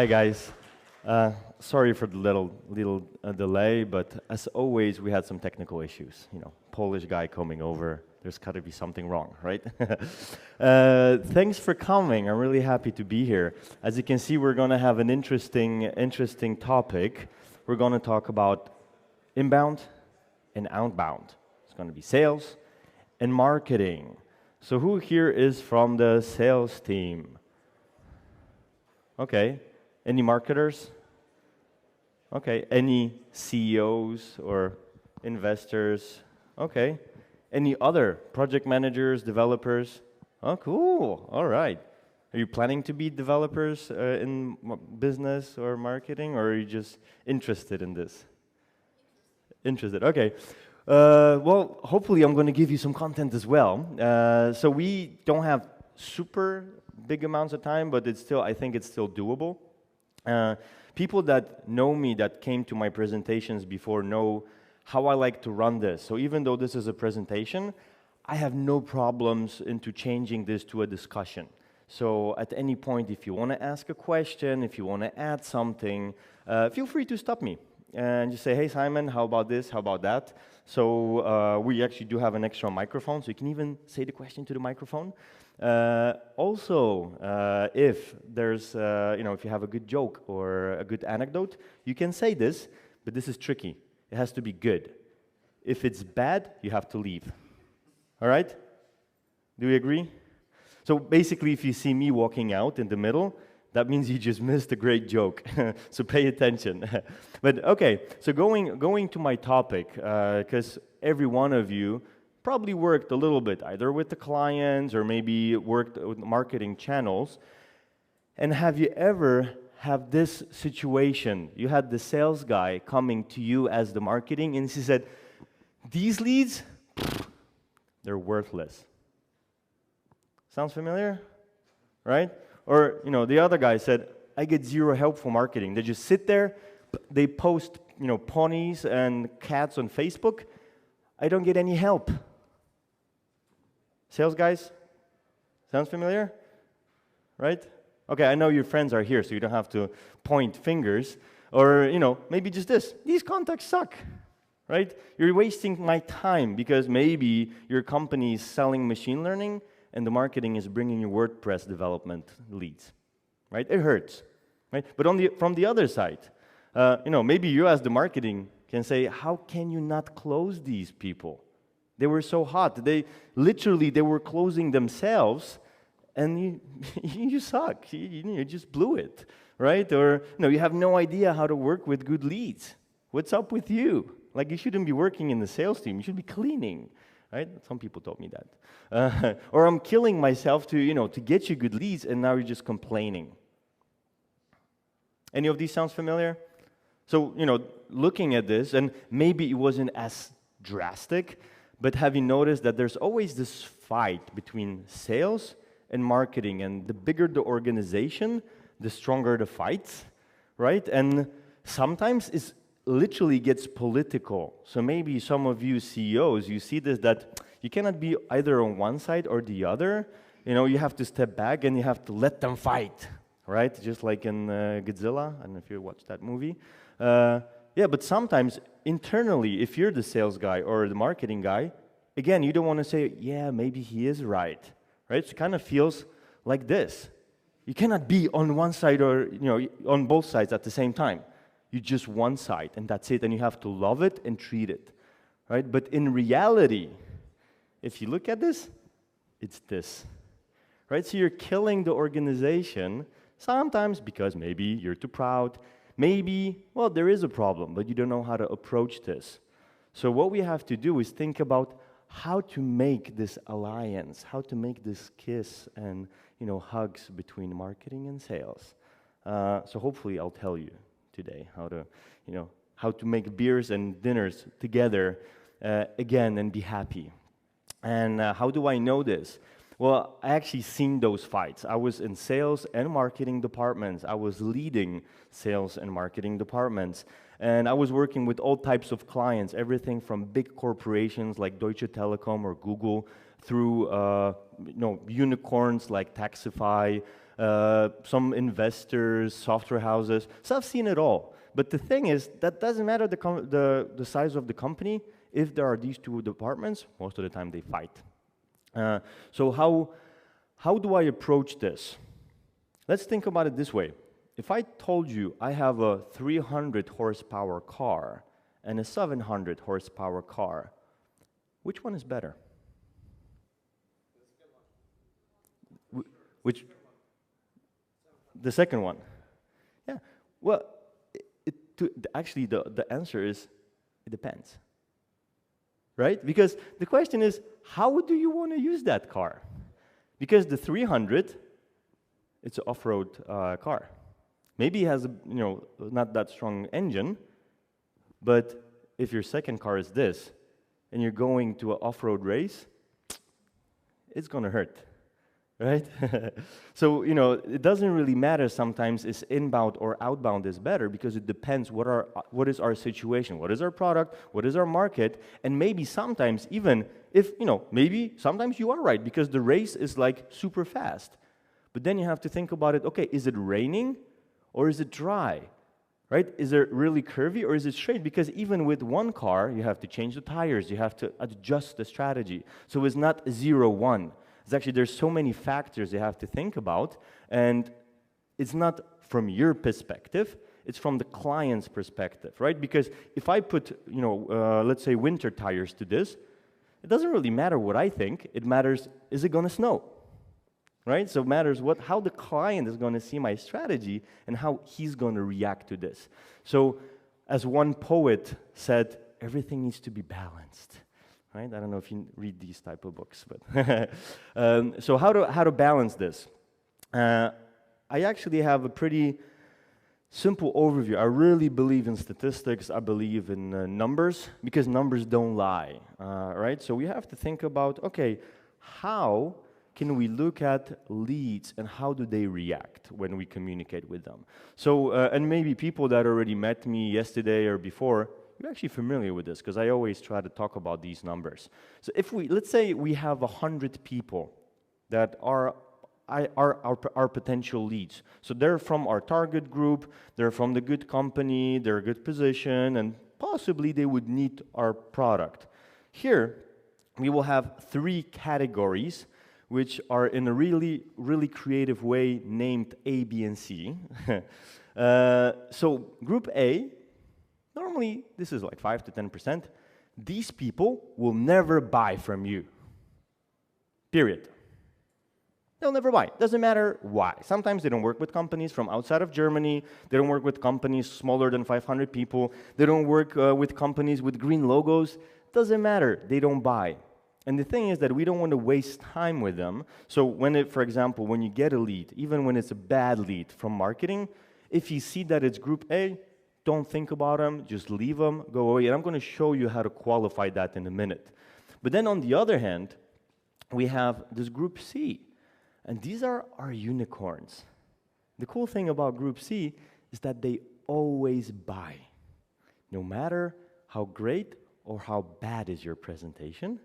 Hi guys. Sorry for the little delay, but as always, we had some technical issues. You know, Polish guy coming over. There's got to be something wrong, right? Thanks for coming. I'm really happy to be here. As you can see, we're going to have an interesting topic. We're going to talk about inbound and outbound. It's going to be sales and marketing. So who here is from the sales team? Okay. Any marketers? Okay. Any CEOs or investors? Okay. Any other project managers, developers? Oh, cool. All right. Are you planning to be developers in business or marketing, or are you just interested in this? Interested. Okay. Well, hopefully I'm going to give you some content as well. So we don't have super big amounts of time, but I think it's still doable. People that know me, that came to my presentations before, know how I like to run this. So even though this is a presentation, I have no problems into changing this to a discussion. So at any point, if you want to ask a question, if you want to add something, feel free to stop me and just say, hey, Simon, how about this, how about that? So we actually do have an extra microphone, so you can even say the question to the microphone. Also, if there's, if you have a good joke or a good anecdote, you can say this, but this is tricky. It has to be good. If it's bad, you have to leave. All right? Do we agree? So basically, if you see me walking out in the middle, that means you just missed a great joke. So pay attention. But okay, so going to my topic, because every one of you probably worked a little bit, either with the clients or maybe worked with marketing channels. And have you ever have this situation? You had the sales guy coming to you as the marketing, and he said, these leads, they're worthless. Sounds familiar? Right? Or, the other guy said, I get zero help from marketing. They just sit there, they post, ponies and cats on Facebook. I don't get any help. Sales guys? Sounds familiar? Right? Okay, I know your friends are here, so you don't have to point fingers. Or, maybe just this. These contacts suck. Right? You're wasting my time because maybe your company is selling machine learning and the marketing is bringing you WordPress development leads. Right? It hurts. Right? But from the other side, maybe you as the marketing can say, how can you not close these people? They were so hot. They were closing themselves, and you suck. You just blew it, right? Or you have no idea how to work with good leads. What's up with you? Like, you shouldn't be working in the sales team. You should be cleaning, right? Some people told me that. Or I'm killing myself to get you good leads, and now you're just complaining. Any of these sounds familiar? So looking at this, and maybe it wasn't as drastic, but have you noticed that there's always this fight between sales and marketing, and the bigger the organization, the stronger the fights, right? And sometimes it literally gets political. So maybe some of you CEOs, you see this, that you cannot be either on one side or the other. You have to step back and you have to let them fight, right? Just like in Godzilla. I don't know if you watched that movie. Yeah, but sometimes internally, if you're the sales guy or the marketing guy, again, you don't want to say, yeah, maybe he is right? It kind of feels like this. You cannot be on one side or on both sides at the same time. You just one side, and that's it, and you have to love it and treat it, right? But in reality, if you look at this, it's this, right? So you're killing the organization sometimes because maybe you're too proud. Maybe, well, there is a problem, but you don't know how to approach this. So what we have to do is think about how to make this alliance, how to make this kiss and hugs between marketing and sales. So hopefully I'll tell you today how to make beers and dinners together again and be happy. And how do I know this? Well, I actually seen those fights. I was in sales and marketing departments. I was leading sales and marketing departments. And I was working with all types of clients, everything from big corporations like Deutsche Telekom or Google, through unicorns like Taxify, some investors, software houses. So I've seen it all. But the thing is, that doesn't matter the size of the company. If there are these two departments, most of the time they fight. So how do I approach this? Let's think about it this way. If I told you I have a 300 horsepower car and a 700 horsepower car, which one is better? Which? The second one. Yeah. Well, actually, the answer is it depends. Right? Because the question is, how do you want to use that car? Because the 300, it's an off-road car. Maybe it has a not that strong engine, but if your second car is this, and you're going to an off-road race, it's going to hurt. Right? So, it doesn't really matter sometimes is inbound or outbound is better, because it depends what is our situation, what is our product, what is our market, and maybe sometimes even if, maybe sometimes you are right because the race is like super fast. But then you have to think about it, okay, is it raining or is it dry? Right? Is it really curvy or is it straight? Because even with one car, you have to change the tires, you have to adjust the strategy. So it's not 0-1. It's actually, there's so many factors you have to think about, and it's not from your perspective, it's from the client's perspective, right? Because if I put, let's say winter tires to this, it doesn't really matter what I think, it matters, is it gonna snow? Right? So it matters how the client is gonna see my strategy and how he's gonna react to this. So, as one poet said, everything needs to be balanced. Right? I don't know if you read these type of books, but so how to balance this? I actually have a pretty simple overview. I really believe in statistics. I believe in numbers, because numbers don't lie. Right? So we have to think about, okay, how can we look at leads and how do they react when we communicate with them? So and maybe people that already met me yesterday or before, you're actually familiar with this, because I always try to talk about these numbers. So if let's say we have 100 people that are our potential leads. So they're from our target group, they're from the good company, they're a good position, and possibly they would need our product. Here, we will have 3 categories, which are in a really, really creative way named A, B, and C. So group A, normally, this is like 5 to 10%. These people will never buy from you. Period. They'll never buy. Doesn't matter why. Sometimes they don't work with companies from outside of Germany. They don't work with companies smaller than 500 people. They don't work with companies with green logos. Doesn't matter. They don't buy. And the thing is that we don't want to waste time with them. So for example, when you get a lead, even when it's a bad lead from marketing, if you see that it's group A, don't think about them, just leave them, go away. And I'm going to show you how to qualify that in a minute. But then on the other hand, we have this group C. And these are our unicorns. The cool thing about group C is that they always buy. No matter how great or how bad is your presentation,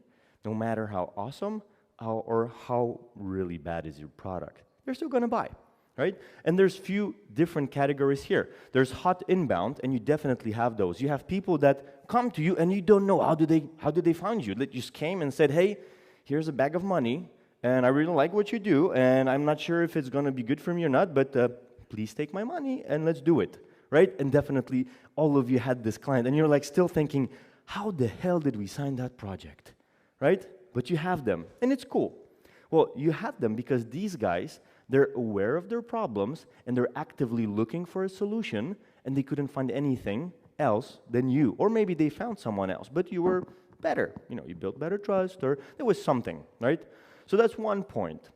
no matter how awesome or how really bad is your product, they're still going to buy. Right? And there's few different categories here. There's hot inbound, and you definitely have those. You have people that come to you and you don't know how did they find you. They just came and said, hey, here's a bag of money, and I really like what you do, and I'm not sure if it's going to be good for me or not, but please take my money and let's do it. Right? And definitely all of you had this client, and you're like still thinking, how the hell did we sign that project? Right? But you have them, and it's cool. Well, you have them because these guys, they're aware of their problems, and they're actively looking for a solution, and they couldn't find anything else than you. Or maybe they found someone else, but you were better. You built better trust, or there was something, right? So that's one point.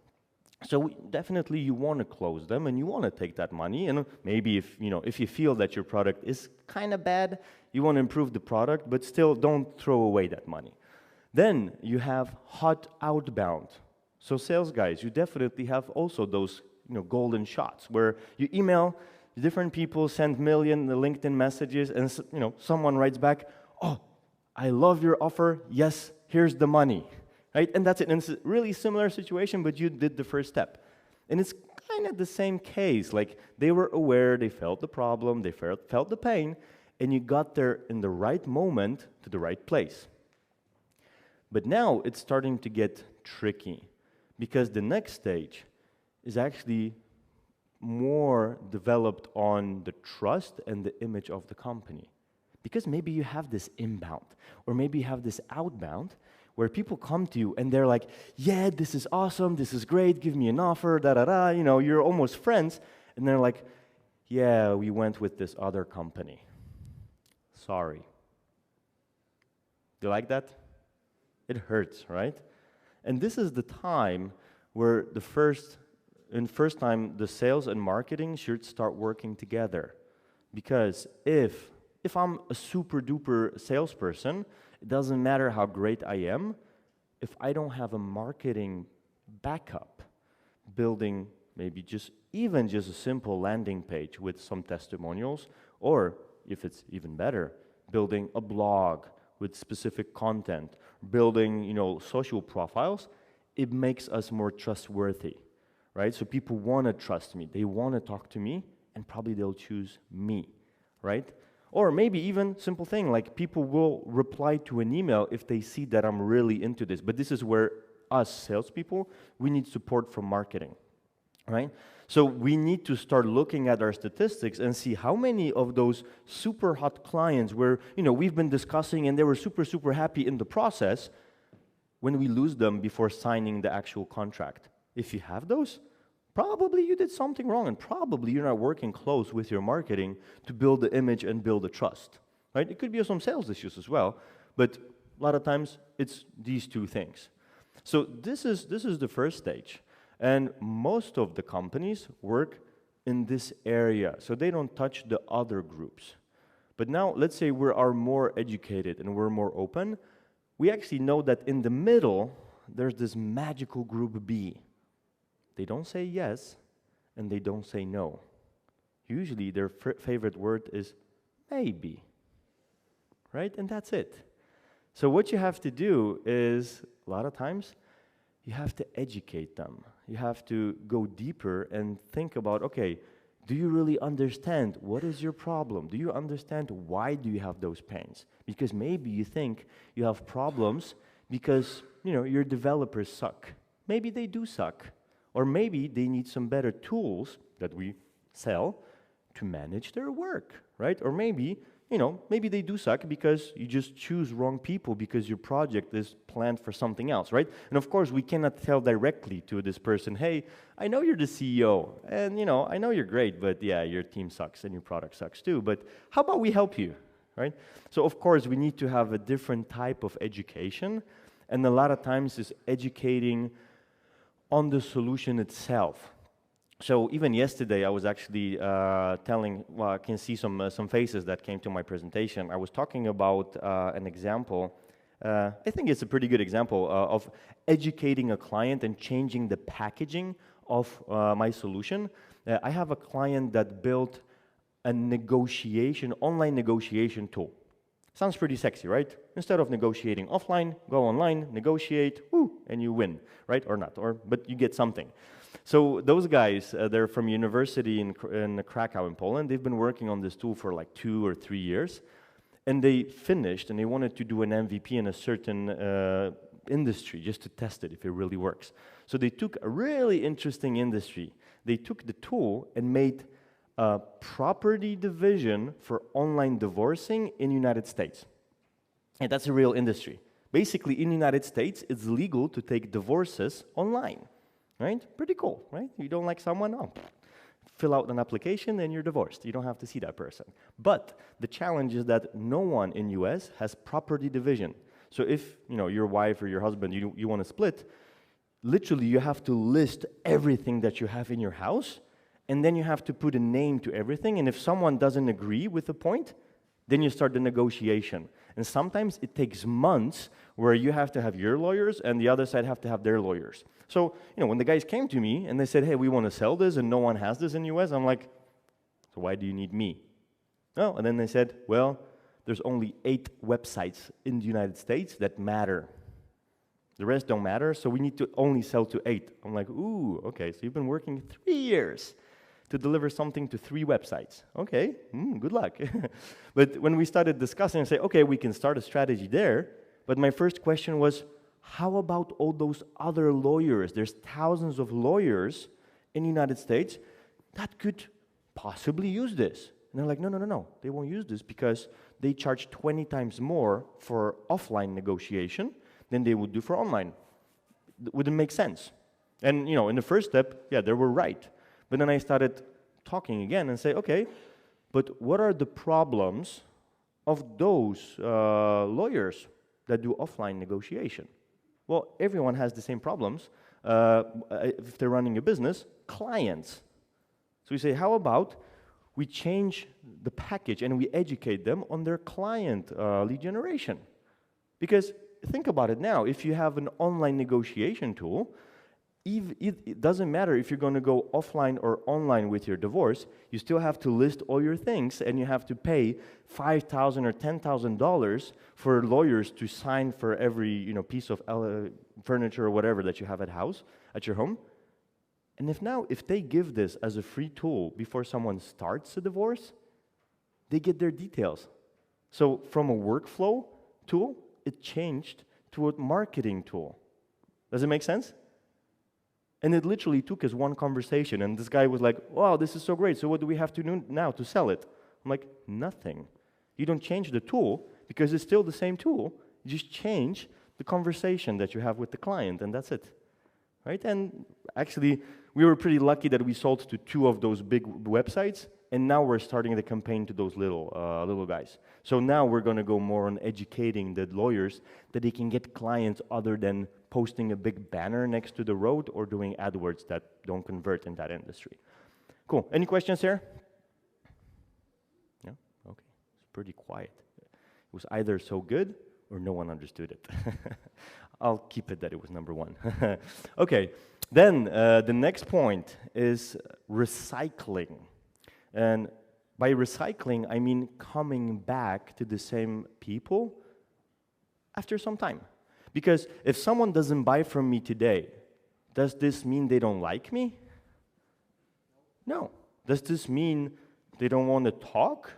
So definitely you want to close them, and you want to take that money, and maybe if you feel that your product is kind of bad, you want to improve the product, but still don't throw away that money. Then you have hot outbound. So sales guys, you definitely have also those golden shots where you email different people, send million LinkedIn messages, and someone writes back, oh, I love your offer, yes, here's the money, right? And that's it. And it's a really similar situation, but you did the first step. And it's kind of the same case. Like, they were aware, they felt the problem, they felt the pain, and you got there in the right moment to the right place. But now it's starting to get tricky, because the next stage is actually more developed on the trust and the image of the company. Because maybe you have this inbound, or maybe you have this outbound, where people come to you and they're like, yeah, this is awesome, this is great, give me an offer, da-da-da, you know, you're almost friends. And they're like, yeah, we went with this other company. Sorry. Do you like that? It hurts, right? And this is the time where the first time the sales and marketing should start working together. Because if I'm a super duper salesperson, it doesn't matter how great I am, if I don't have a marketing backup, building maybe even just a simple landing page with some testimonials, or if it's even better, building a blog with specific content, building, you know, social profiles, it makes us more trustworthy, right? So people want to trust me, they want to talk to me, and probably they'll choose me, right? Or maybe even simple thing, like people will reply to an email if they see that I'm really into this. But this is where us salespeople, we need support from marketing, right? So we need to start looking at our statistics and see how many of those super hot clients where, you know, we've been discussing and they were super, super happy in the process, when we lose them before signing the actual contract. If you have those, probably you did something wrong, and probably you're not working close with your marketing to build the image and build the trust, right? It could be some sales issues as well, but a lot of times it's these two things. So this is the first stage, and most of the companies work in this area, so they don't touch the other groups. But now, let's say we are more educated and we're more open, we actually know that in the middle, there's this magical group B. They don't say yes, and they don't say no. Usually their favorite word is maybe, right? And that's it. So what you have to do is, a lot of times, you have to educate them. You have to go deeper and think about, okay, do you really understand what is your problem? Do you understand why do you have those pains? Because maybe you think you have problems because, you know, your developers suck. Maybe they do suck. Or maybe they need some better tools that we sell to manage their work, right? Or maybe, you know, maybe they do suck because you just choose wrong people because your project is planned for something else, right? And of course, we cannot tell directly to this person, hey, I know you're the CEO, and, you know, I know you're great, but yeah, your team sucks and your product sucks too, but how about we help you, right? So of course, we need to have a different type of education, and a lot of times is educating on the solution itself. So even yesterday, I was actually telling, well, I can see some faces that came to my presentation. I was talking about an example. I think it's a pretty good example of educating a client and changing the packaging of my solution. I have a client that built a online negotiation tool. Sounds pretty sexy, right? Instead of negotiating offline, go online, negotiate, woo, and you win, right? Or not, but you get something. So those guys, they're from university in Krakow in Poland. They've been working on this tool for like 2 or 3 years. And they finished, and they wanted to do an MVP in a certain industry just to test it if it really works. So they took a really interesting industry. They took the tool and made a property division for online divorcing in the United States. And that's a real industry. Basically, in the United States, it's legal to take divorces online, right? Pretty cool, right? You don't like someone? Oh, fill out an application and you're divorced. You don't have to see that person. But the challenge is that no one in US has property division. So if, you know, your wife or your husband, you want to split, literally you have to list everything that you have in your house, and then you have to put a name to everything, and if someone doesn't agree with the point, then you start the negotiation. And sometimes it takes months where you have to have your lawyers and the other side have to have their lawyers. So, you know, when the guys came to me and they said, hey, we want to sell this and no one has this in the US, I'm like, so why do you need me? Oh, and then they said, well, there's only 8 websites in the United States that matter. The rest don't matter, so we need to only sell to 8. I'm like, ooh, okay, so you've been working 3 years to deliver something to 3 websites. Okay, good luck. But when we started discussing, I say, okay, we can start a strategy there, but my first question was, how about all those other lawyers? There's thousands of lawyers in the United States that could possibly use this. And they're like, no, they won't use this because they charge 20 times more for offline negotiation than they would do for online. Wouldn't make sense. And in the first step, yeah, they were right. But then I started talking again and say, okay, but what are the problems of those lawyers that do offline negotiation? Well, everyone has the same problems if they're running a business, clients. So we say, how about we change the package and we educate them on their client lead generation? Because think about it now, if you have an online negotiation tool, it doesn't matter if you're going to go offline or online with your divorce, you still have to list all your things and you have to pay $5,000 or $10,000 for lawyers to sign for every piece of furniture or whatever that you have at your home. And if they give this as a free tool before someone starts a divorce, they get their details. So from a workflow tool, it changed to a marketing tool. Does it make sense? And it literally took us one conversation, and this guy was like, wow, this is so great, so what do we have to do now to sell it? I'm like, nothing. You don't change the tool, because it's still the same tool. You just change the conversation that you have with the client, and that's it. Right? And actually, we were pretty lucky that we sold to 2 of those big websites, and now we're starting the campaign to those little guys. So now we're going to go more on educating the lawyers that they can get clients other than posting a big banner next to the road or doing AdWords that don't convert in that industry. Cool. Any questions here? Yeah? Okay. It's pretty quiet. It was either so good or no one understood it. I'll keep it that it was number 1. Okay. Then the next point is recycling. And by recycling, I mean coming back to the same people after some time. Because if someone doesn't buy from me today, does this mean they don't like me? No. Does this mean they don't want to talk?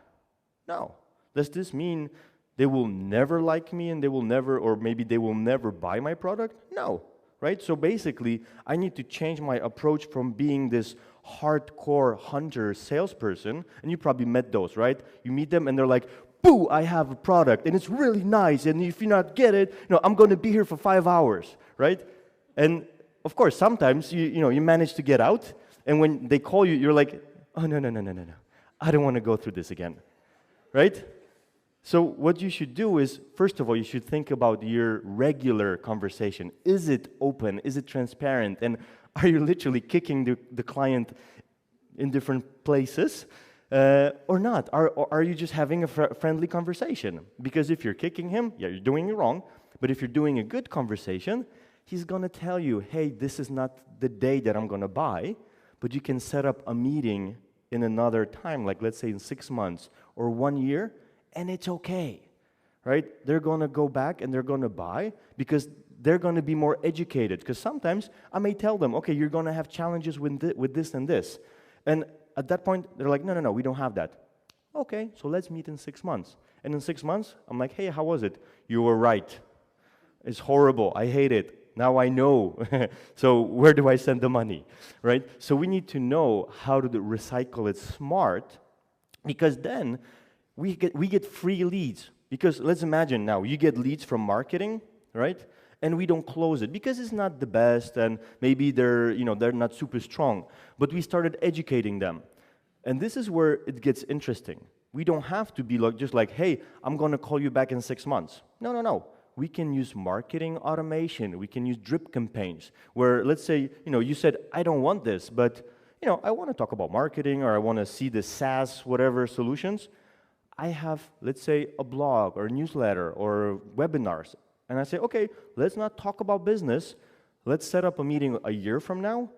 No. Does this mean they will never like me and they will never, or maybe they will never buy my product? No. Right? So basically, I need to change my approach from being this hardcore hunter salesperson, and you probably met those, right? You meet them and they're like, boo, I have a product and it's really nice, and if you not get it, I'm going to be here for 5 hours, right? And of course, sometimes you manage to get out, and when they call you, you're like, oh, no, I don't want to go through this again, right? So what you should do is, first of all, you should think about your regular conversation. Is it open? Is it transparent? And are you literally kicking the client in different places or not? Are you just having a friendly conversation? Because if you're kicking him, yeah, you're doing it wrong. But if you're doing a good conversation, he's going to tell you, hey, this is not the day that I'm going to buy, but you can set up a meeting in another time, like let's say in 6 months or 1 year, and it's okay, right? They're going to go back and they're going to buy because they're going to be more educated. Because sometimes I may tell them, okay, you're going to have challenges with this and this. And at that point, they're like, no, we don't have that. Okay, so let's meet in 6 months. And in 6 months, I'm like, hey, how was it? You were right. It's horrible. I hate it. Now I know. So where do I send the money, right? So we need to know how to recycle it smart, because then we get free leads. Because let's imagine now, you get leads from marketing, right? And we don't close it because it's not the best, and maybe they're not super strong. But we started educating them. And this is where it gets interesting. We don't have to be just like, hey, I'm going to call you back in 6 months. No. We can use marketing automation. We can use drip campaigns where, let's say, you said, I don't want this, but, I want to talk about marketing, or I want to see the SaaS, whatever solutions. I have, let's say, a blog or a newsletter or webinars. And I say, okay, let's not talk about business. Let's set up a meeting a year from now,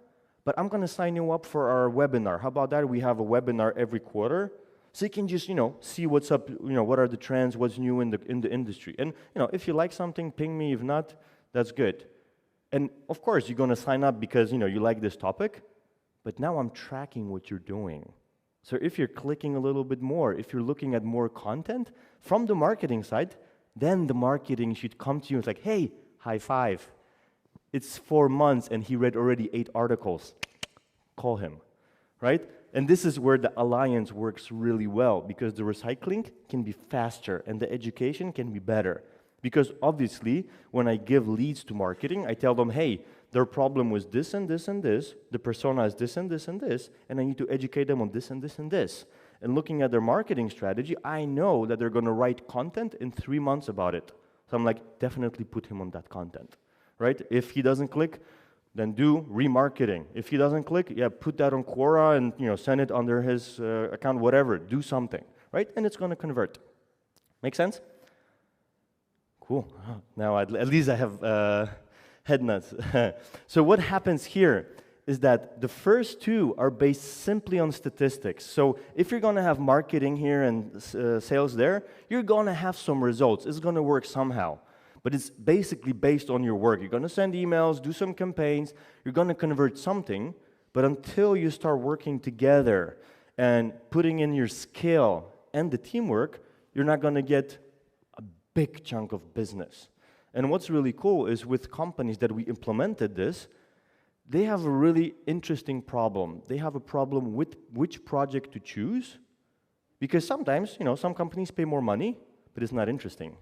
but I'm going to sign you up for our webinar. How about that? We have a webinar every quarter. So you can just, see what's up, what are the trends, what's new in the industry. And, if you like something, ping me. If not, that's good. And of course, you're going to sign up because you like this topic, but now I'm tracking what you're doing. So if you're clicking a little bit more, if you're looking at more content from the marketing side, then the marketing should come to you and it's like, hey, high five. It's 4 months and he read already 8 articles. Call him, right? And this is where the alliance works really well because the recycling can be faster and the education can be better. Because obviously, when I give leads to marketing, I tell them, hey, their problem was this and this and this, the persona is this and this and this, and I need to educate them on this and this and this. And looking at their marketing strategy, I know that they're going to write content in 3 months about it. So I'm like, definitely put him on that content, right? If he doesn't click, then do remarketing. If he doesn't click, yeah, put that on Quora and send it under his account, whatever. Do something, right? And it's going to convert. Make sense? Cool. Now at least I have head nuts. So what happens here is that the first 2 are based simply on statistics. So if you're going to have marketing here and sales there, you're going to have some results. It's going to work somehow. But it's basically based on your work. You're going to send emails, do some campaigns, you're going to convert something, but until you start working together and putting in your skill and the teamwork, you're not going to get a big chunk of business. And what's really cool is with companies that we implemented this, they have a really interesting problem. They have a problem with which project to choose, because sometimes, some companies pay more money, but it's not interesting.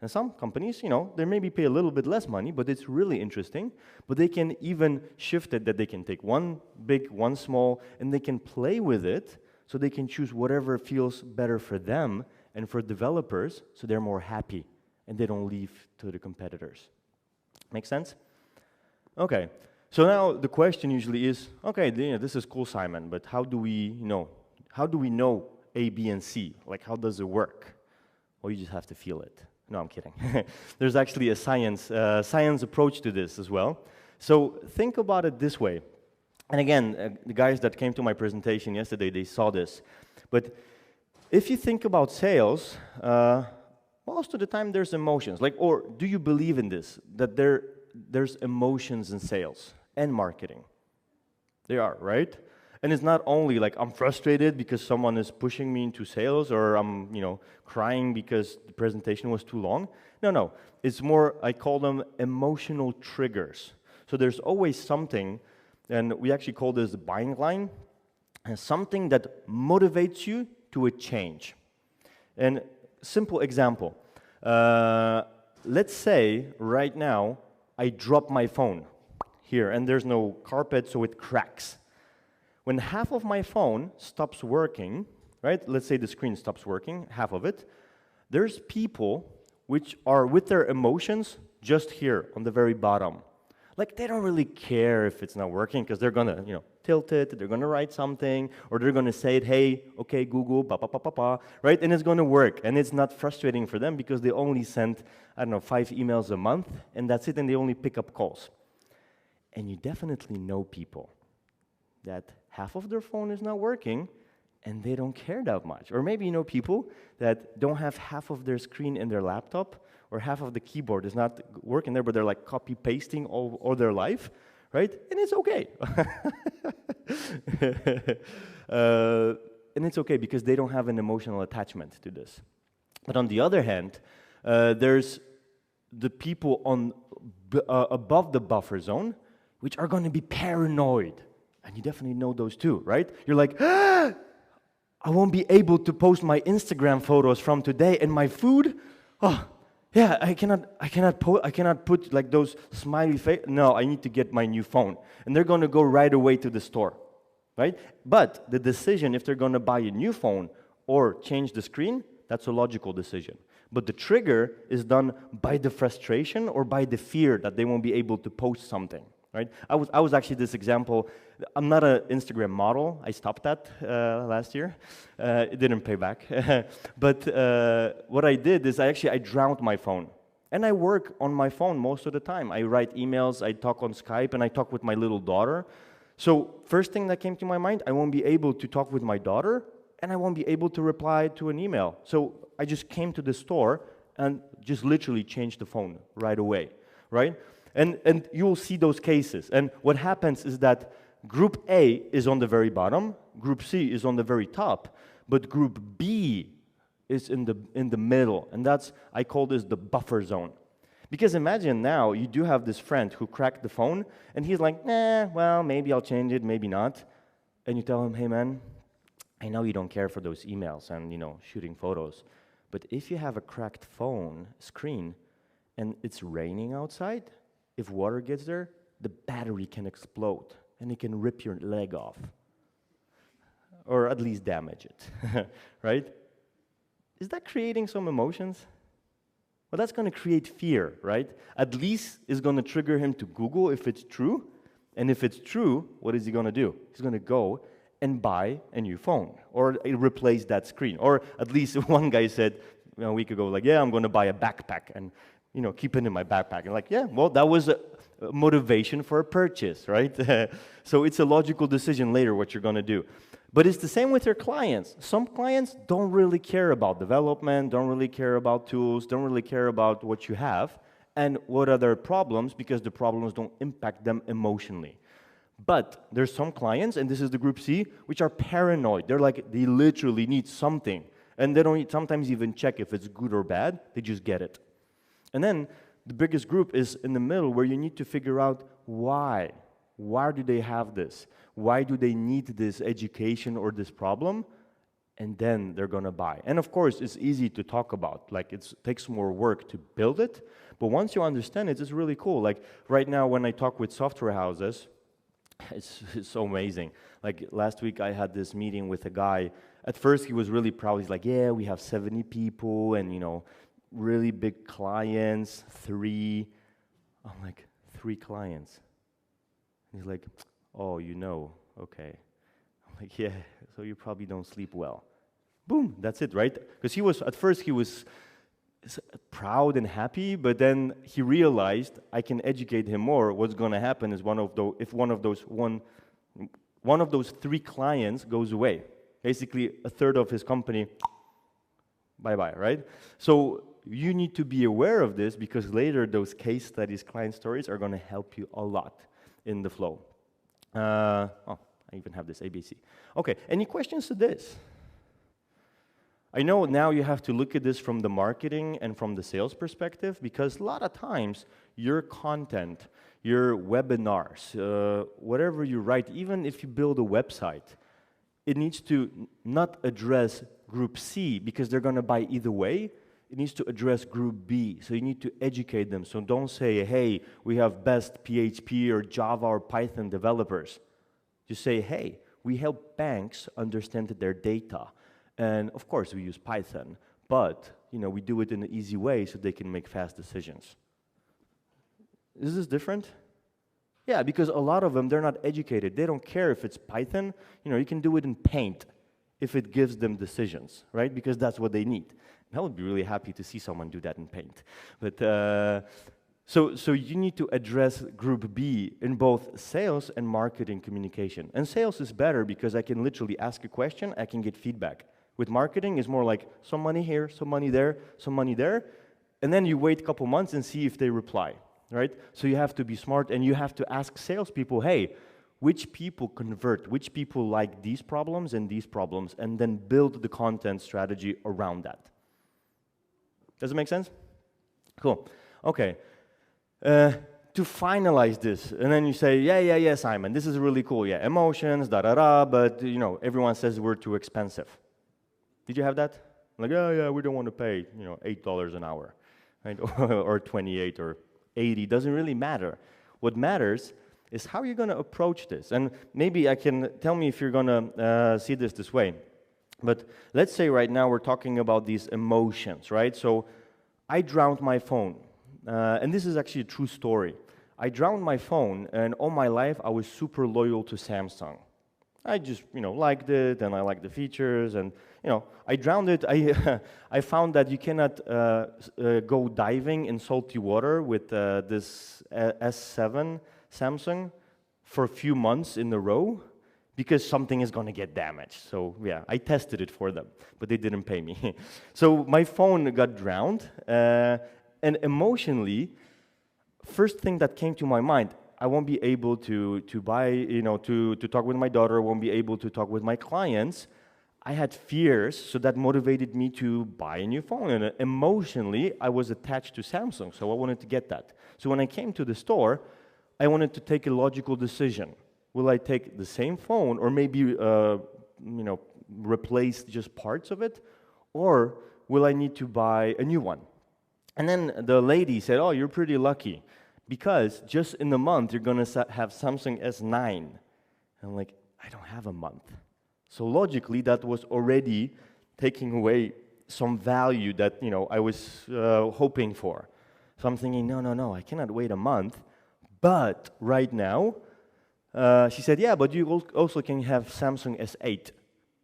And some companies, they maybe pay a little bit less money, but it's really interesting. But they can even shift it that they can take one big, one small, and they can play with it so they can choose whatever feels better for them and for developers so they're more happy and they don't leave to the competitors. Make sense? Okay. So now the question usually is, okay, this is cool, Simon, but how do we know A, B, and C? Like, how does it work? Well, you just have to feel it. No, I'm kidding. There's actually a science approach to this as well. So think about it this way. And again, the guys that came to my presentation yesterday, they saw this. But if you think about sales, most of the time there's emotions. Or do you believe in this, that there's emotions in sales and marketing? There are, right? And it's not only like I'm frustrated because someone is pushing me into sales, or I'm, crying because the presentation was too long. No. It's more, I call them emotional triggers. So there's always something, and we actually call this the buying line, something that motivates you to a change. And simple example. Let's say right now I drop my phone here, and there's no carpet, so it cracks. When half of my phone stops working, right? Let's say the screen stops working, half of it. There's people which are with their emotions just here on the very bottom. Like they don't really care if it's not working because they're gonna, tilt it. They're gonna write something, or they're gonna say it. Hey, okay, Google, right? And it's gonna work, and it's not frustrating for them because they only send 5 emails a month, and that's it. And they only pick up calls. And you definitely know people that half of their phone is not working, and they don't care that much. Or maybe people that don't have half of their screen in their laptop, or half of the keyboard is not working there, but they're like copy-pasting all their life, right? And it's okay. And it's okay because they don't have an emotional attachment to this. But on the other hand, there's the people on above the buffer zone, which are going to be paranoid. And you definitely know those too, right? You're like, I won't be able to post my Instagram photos from today, and my food, yeah, I cannot put like those smiley face. No, I need to get my new phone. And they're going to go right away to the store, right? But the decision if they're going to buy a new phone or change the screen, that's a logical decision. But the trigger is done by the frustration or by the fear that they won't be able to post something. Right? I was actually this example. I'm not an Instagram model. I stopped that last year. It didn't pay back. But what I did is I drowned my phone. And I work on my phone most of the time. I write emails, I talk on Skype, and I talk with my little daughter. So first thing that came to my mind, I won't be able to talk with my daughter, and I won't be able to reply to an email. So I just came to the store and just literally changed the phone right away, right? And you'll see those cases. And what happens is that Group A is on the very bottom, Group C is on the very top, but Group B is in the middle, and I call this the buffer zone. Because imagine now, you do have this friend who cracked the phone, and he's like, nah, well, maybe I'll change it, maybe not. And you tell him, hey man, I know you don't care for those emails and, shooting photos, but if you have a cracked phone screen, and it's raining outside, if water gets there, the battery can explode, and it can rip your leg off. Or at least damage it, right? Is that creating some emotions? Well, that's going to create fear, right? At least it's going to trigger him to Google if it's true. And if it's true, what is he going to do? He's going to go and buy a new phone or replace that screen. Or at least one guy said a week ago, like, yeah, I'm going to buy a backpack and, keep it in my backpack. And like, yeah, well, that was a motivation for a purchase, right? So it's a logical decision later what you're going to do. But it's the same with your clients. Some clients don't really care about development, don't really care about tools, don't really care about what you have, and what are their problems, because the problems don't impact them emotionally. But there's some clients, and this is the Group C, which are paranoid. They literally need something, and they don't sometimes even check if it's good or bad, they just get it. And then the biggest group is in the middle, where you need to figure out why. Why do they have this? Why do they need this education or this problem? And then they're going to buy. And of course, it's easy to talk about. Like, it takes more work to build it. But once you understand it, it's really cool. Like, right now, when I talk with software houses, it's so amazing. Like, last week, I had this meeting with a guy. At first, he was really proud. He's like, yeah, we have 70 people and, really big clients, 3. I'm like, 3 clients. He's like, oh, okay. I'm like, yeah, so you probably don't sleep well. Boom, that's it, right? Because at first he was proud and happy, but then he realized I can educate him more. What's going to happen is if one of those 3 clients goes away, basically a third of his company, bye-bye, right? So you need to be aware of this, because later those case studies, client stories are going to help you a lot in the flow. I even have this ABC. Okay, any questions to this? I know now you have to look at this from the marketing and from the sales perspective, because a lot of times your content, your webinars, whatever you write, even if you build a website, it needs to not address Group C, because they're going to buy either way. It needs to address Group B, so you need to educate them. So don't say, hey, we have best PHP or Java or Python developers. Just say, hey, we help banks understand their data. And of course, we use Python, but we do it in an easy way so they can make fast decisions. Is this different? Yeah, because a lot of them, they're not educated. They don't care if it's Python. You can do it in Paint if it gives them decisions, right? Because that's what they need. I would be really happy to see someone do that in Paint. But so you need to address Group B in both sales and marketing communication. And sales is better because I can literally ask a question, I can get feedback. With marketing, it's more like some money here, some money there, some money there, and then you wait a couple months and see if they reply, right? So you have to be smart, and you have to ask salespeople, hey, which people convert, which people like these problems, and then build the content strategy around that. Does it make sense? Cool. Okay. To finalize this, and then you say, yeah, Simon, this is really cool. Yeah, emotions, but everyone says we're too expensive. Did you have that? Like, yeah, we don't want to pay, $8 an hour, right? Or 28 or 80. Doesn't really matter. What matters is how you're going to approach this. And maybe tell me if you're going to see this way. But let's say right now we're talking about these emotions, right? So I drowned my phone. And this is actually a true story. I drowned my phone, and all my life I was super loyal to Samsung. I just, liked it, and I liked the features, and, I drowned it. I found that you cannot go diving in salty water with this S7 Samsung for a few months in a row, because something is going to get damaged. So yeah, I tested it for them, but they didn't pay me. So my phone got drowned, and emotionally, first thing that came to my mind, I won't be able to buy, to talk with my daughter, I won't be able to talk with my clients. I had fears, so that motivated me to buy a new phone. And emotionally, I was attached to Samsung, so I wanted to get that. So when I came to the store, I wanted to take a logical decision. Will I take the same phone, or maybe replace just parts of it, or will I need to buy a new one? And then the lady said, "Oh, you're pretty lucky, because just in a month you're gonna have Samsung S9." And I'm like, I don't have a month. So logically, that was already taking away some value that I was hoping for. So I'm thinking, no, I cannot wait a month. But right now, she said, yeah, but you also can have Samsung S8,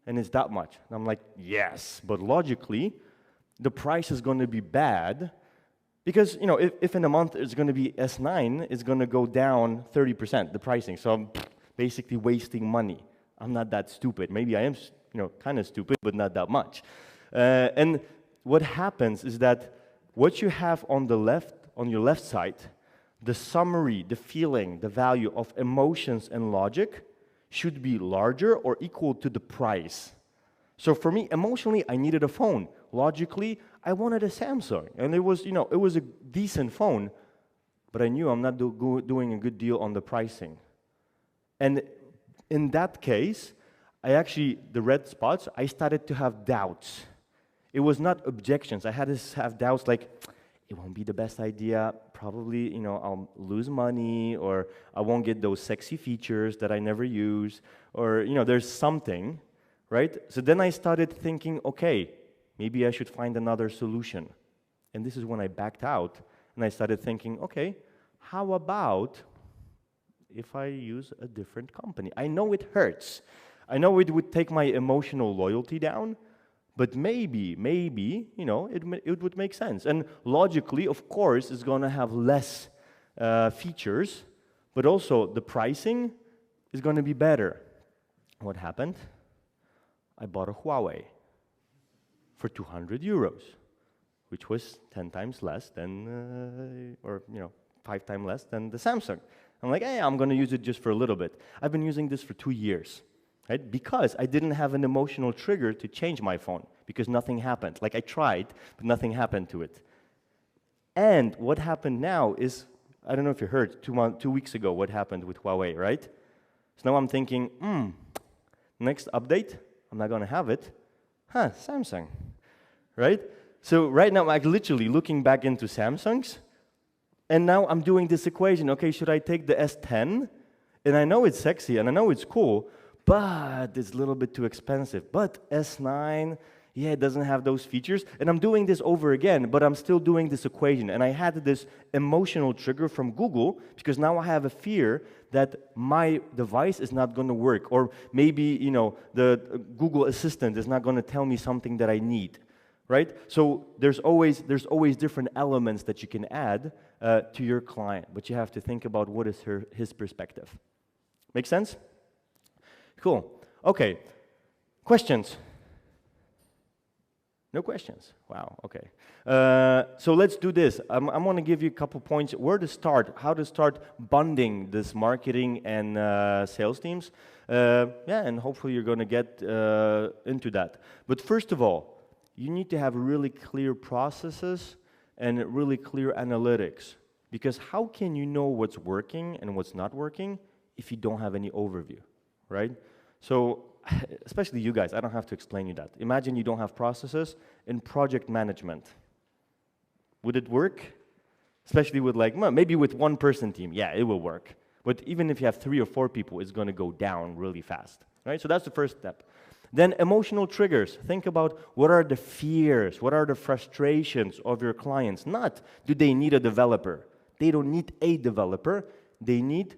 and it's that much. And I'm like, yes, but logically, the price is going to be bad, because if in a month it's going to be S9, it's going to go down 30%, the pricing. So I'm basically wasting money. I'm not that stupid. Maybe I am, kind of stupid, but not that much. And what happens is that what you have on your left side, the summary, the feeling, the value of emotions and logic should be larger or equal to the price. So for me, emotionally, I needed a phone. Logically, I wanted a Samsung, and it was a decent phone, but I knew I'm not doing a good deal on the pricing. And in that case, the red spots, I started to have doubts. It was not objections. I had to have doubts like, it won't be the best idea, probably, I'll lose money, or I won't get those sexy features that I never use, or, there's something, right? So then I started thinking, okay, maybe I should find another solution. And this is when I backed out, and I started thinking, okay, how about if I use a different company? I know it hurts. I know it would take my emotional loyalty down, but maybe, it would make sense. And logically, of course, it's going to have less features, but also the pricing is going to be better. What happened? I bought a Huawei for 200 euros, which was 10 times less than, 5 times less than the Samsung. I'm like, hey, I'm going to use it just for a little bit. I've been using this for 2 years, right? Because I didn't have an emotional trigger to change my phone, because nothing happened. Like, I tried, but nothing happened to it. And what happened now is, I don't know if you heard 2 weeks ago what happened with Huawei, right? So now I'm thinking, next update, I'm not going to have it. Samsung, right? So right now, I'm literally looking back into Samsungs, and now I'm doing this equation. Okay, should I take the S10? And I know it's sexy, and I know it's cool, but it's a little bit too expensive. But S9, yeah, it doesn't have those features. And I'm doing this over again, but I'm still doing this equation. And I had this emotional trigger from Google, because now I have a fear that my device is not going to work. Or maybe, the Google Assistant is not going to tell me something that I need. Right? So there's always different elements that you can add to your client, but you have to think about what is his perspective. Make sense? Cool. Okay. Questions? No questions? Wow, okay. So let's do this. I'm going to give you a couple points where to start, how to start bonding this marketing and sales teams. And hopefully you're going to get into that. But first of all, you need to have really clear processes and really clear analytics. Because how can you know what's working and what's not working if you don't have any overview, right? So, especially you guys, I don't have to explain you that. Imagine you don't have processes in project management. Would it work? Especially with maybe with one person team, yeah, it will work. But even if you have 3 or 4 people, it's going to go down really fast, right? So that's the first step. Then emotional triggers. Think about what are the fears, what are the frustrations of your clients. Not do they need a developer. They don't need a developer. They need,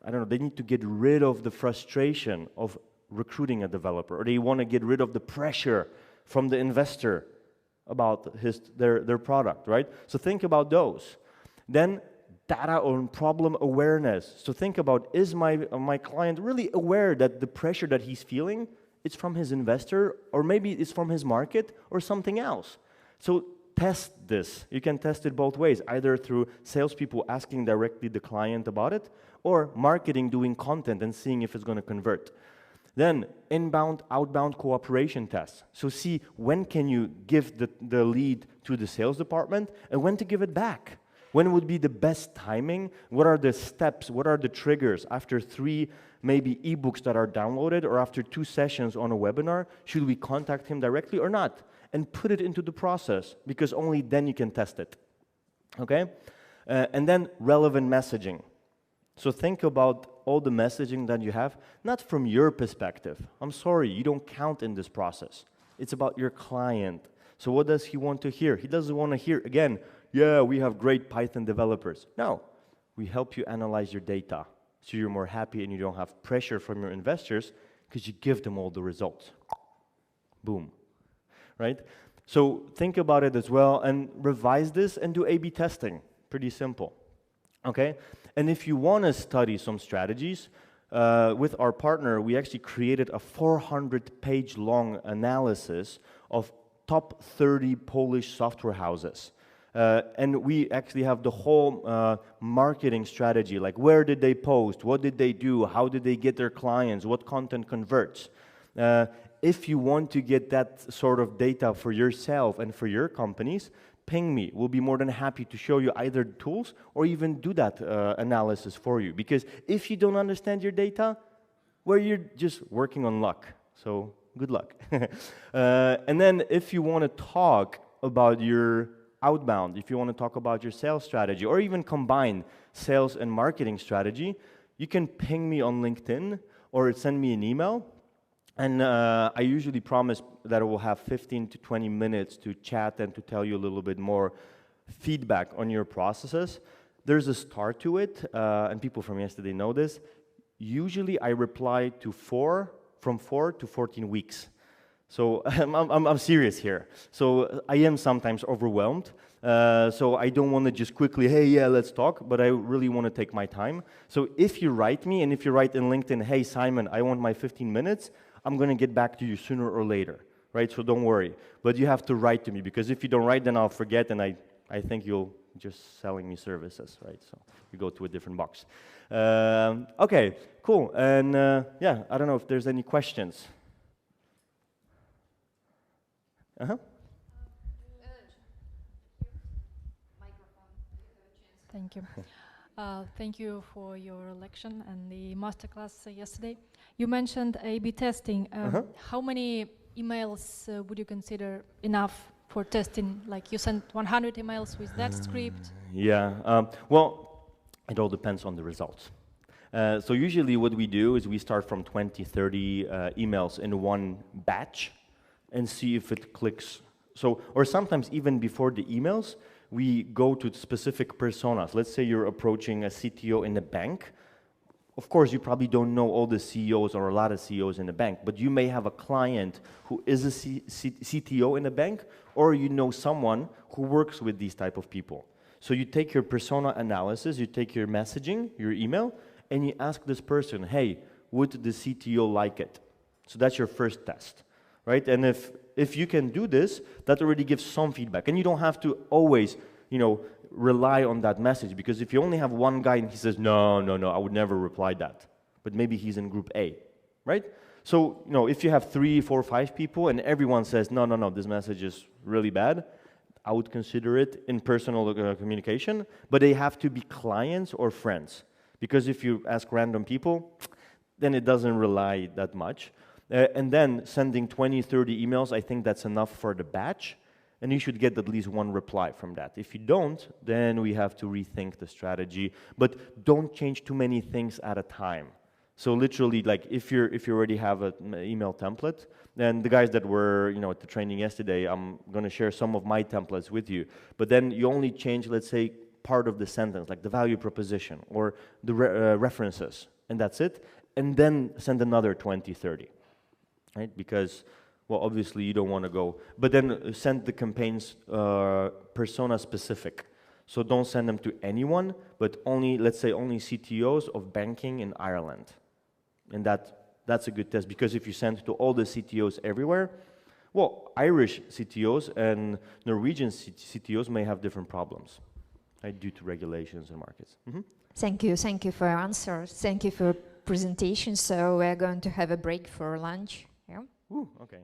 they need to get rid of the frustration of recruiting a developer, or they want to get rid of the pressure from the investor about their product, right? So think about those. Then data or problem awareness. So think about, is my client really aware that the pressure that he's feeling is from his investor, or maybe it's from his market or something else? So test this. You can test it both ways, either through salespeople asking directly the client about it, or marketing doing content and seeing if it's going to convert. Then inbound, outbound cooperation tests. So see when can you give the lead to the sales department and when to give it back. When would be the best timing? What are the steps? What are the triggers? After 3 maybe ebooks that are downloaded or after 2 sessions on a webinar, should we contact him directly or not? And put it into the process, because only then you can test it, okay? And then relevant messaging. So think about all the messaging that you have, not from your perspective. I'm sorry, you don't count in this process. It's about your client. So what does he want to hear? He doesn't want to hear, again, yeah, we have great Python developers. No, we help you analyze your data so you're more happy and you don't have pressure from your investors because you give them all the results. Boom. Right? So think about it as well and revise this and do A/B testing. Pretty simple. Okay? And if you want to study some strategies, with our partner, we actually created a 400-page long analysis of top 30 Polish software houses. And we actually have the whole marketing strategy, like where did they post, what did they do, how did they get their clients, what content converts. If you want to get that sort of data for yourself and for your companies, ping me. We'll be more than happy to show you either tools or even do that analysis for you. Because if you don't understand your data, well, you're just working on luck. So good luck. And then if you want to talk about your outbound, if you want to talk about your sales strategy, or even combine sales and marketing strategy, you can ping me on LinkedIn or send me an email. And I usually promise that I will have 15 to 20 minutes to chat and to tell you a little bit more feedback on your processes. There's a start to it, and people from yesterday know this. Usually I reply to from 4 to 14 weeks. So I'm serious here. So I am sometimes overwhelmed. So I don't want to just quickly, hey, yeah, let's talk, but I really want to take my time. So if you write me, and if you write in LinkedIn, hey, Simon, I want my 15 minutes, I'm going to get back to you sooner or later, right? So don't worry. But you have to write to me, because if you don't write, then I'll forget, and I think you'll just selling me services, right? So you go to a different box. Okay, cool. And yeah, I don't know if there's any questions. Thank you. Thank you for your lecture and the masterclass yesterday. You mentioned A/B testing. How many emails would you consider enough for testing? Like you sent 100 emails with that script? Yeah, well, it all depends on the results. So usually what we do is we start from 20, 30 emails in one batch and see if it clicks. So, or sometimes even before the emails, we go to specific personas. Let's say you're approaching a CTO in a bank. Of course, you probably don't know all the CEOs or a lot of CEOs in a bank, but you may have a client who is a CTO in a bank, or you know someone who works with these type of people. So you take your persona analysis, you take your messaging, your email, and you ask this person, hey, would the CTO like it? So that's your first test, right? And if you can do this, that already gives some feedback. And you don't have to always, rely on that message, because if you only have one guy and he says, no, I would never reply that, but maybe he's in group A, right? So, if you have 3, 4, 5 people and everyone says, no, this message is really bad, I would consider it in personal communication, but they have to be clients or friends. Because if you ask random people, then it doesn't rely that much. And then sending 20, 30 emails, I think that's enough for the batch. And you should get at least one reply from that. If you don't, then we have to rethink the strategy. But don't change too many things at a time. So literally, like if you already have an email template, then the guys that were at the training yesterday, I'm going to share some of my templates with you. But then you only change, let's say, part of the sentence, like the value proposition or the references, and that's it. And then send another 20, 30, right? Because, well, obviously you don't want to go. But then send the campaigns persona specific. So don't send them to anyone, but only, let's say, only CTOs of banking in Ireland. And that's a good test, because if you send to all the CTOs everywhere, Well, Irish CTOs and Norwegian CTOs may have different problems, right, due to regulations and markets. Thank you for your answer. Thank you for presentation. So we're going to have a break for lunch. Yeah. Ooh, okay.